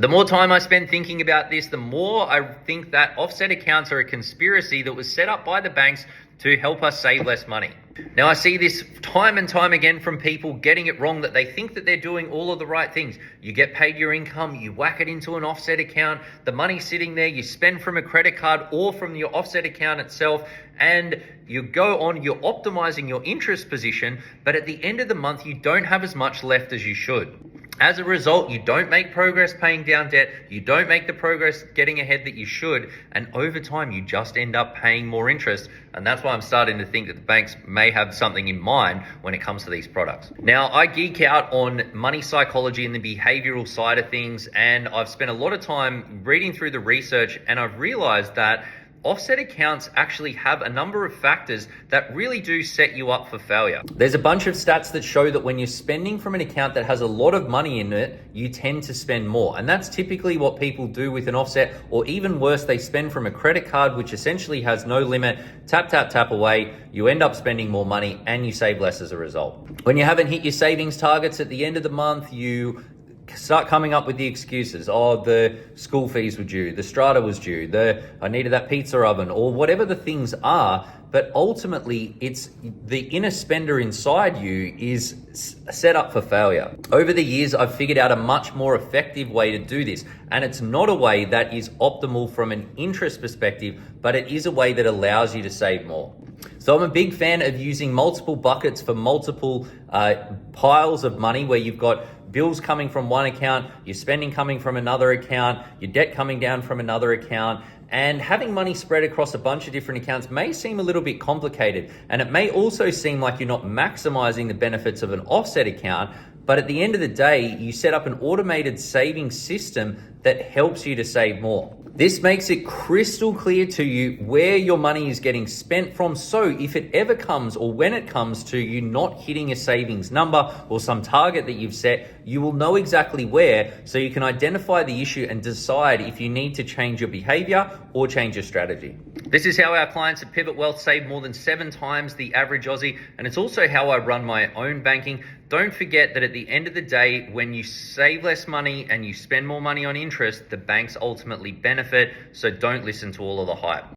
The more time I spend thinking about this, the more I think that offset accounts are a conspiracy that was set up by the banks to help us save less money. Now, I see this time and time again from people getting it wrong, that they think that they're doing all of the right things. You get paid your income, you whack it into an offset account, the money's sitting there, you spend from a credit card or from your offset account itself, and you go on, you're optimizing your interest position, but at the end of the month, you don't have as much left as you should. As a result, you don't make progress paying down debt, you don't make the progress getting ahead that you should, and over time you just end up paying more interest. And that's why I'm starting to think that the banks may have something in mind when it comes to these products. Now, I geek out on money psychology and the behavioral side of things, and I've spent a lot of time reading through the research, and I've realized that offset accounts actually have a number of factors that really do set you up for failure. There's a bunch of stats that show that when you're spending from an account that has a lot of money in it, you tend to spend more. And that's typically what people do with an offset, or even worse, they spend from a credit card, which essentially has no limit. Tap, tap, tap away. You end up spending more money and you save less as a result. When you haven't hit your savings targets at the end of the month, you start coming up with the excuses. Oh, the school fees were due, the strata was due, I needed that pizza oven, or whatever the things are. But ultimately, it's the inner spender inside you is set up for failure. Over the years, I've figured out a much more effective way to do this. And it's not a way that is optimal from an interest perspective, but it is a way that allows you to save more. So I'm a big fan of using multiple buckets for multiple piles of money, where you've got bills coming from one account, your spending coming from another account, your debt coming down from another account. And having money spread across a bunch of different accounts may seem a little bit complicated, and it may also seem like you're not maximizing the benefits of an offset account. But at the end of the day, you set up an automated saving system that helps you to save more. This makes it crystal clear to you where your money is getting spent from. So if it ever comes, or when it comes to you not hitting a savings number or some target that you've set, you will know exactly where, so you can identify the issue and decide if you need to change your behavior or change your strategy. This is how our clients at Pivot Wealth save more than 7 times the average Aussie, and it's also how I run my own banking. Don't forget that at the end of the day, when you save less money and you spend more money on interest, the banks ultimately benefit. So don't listen to all of the hype.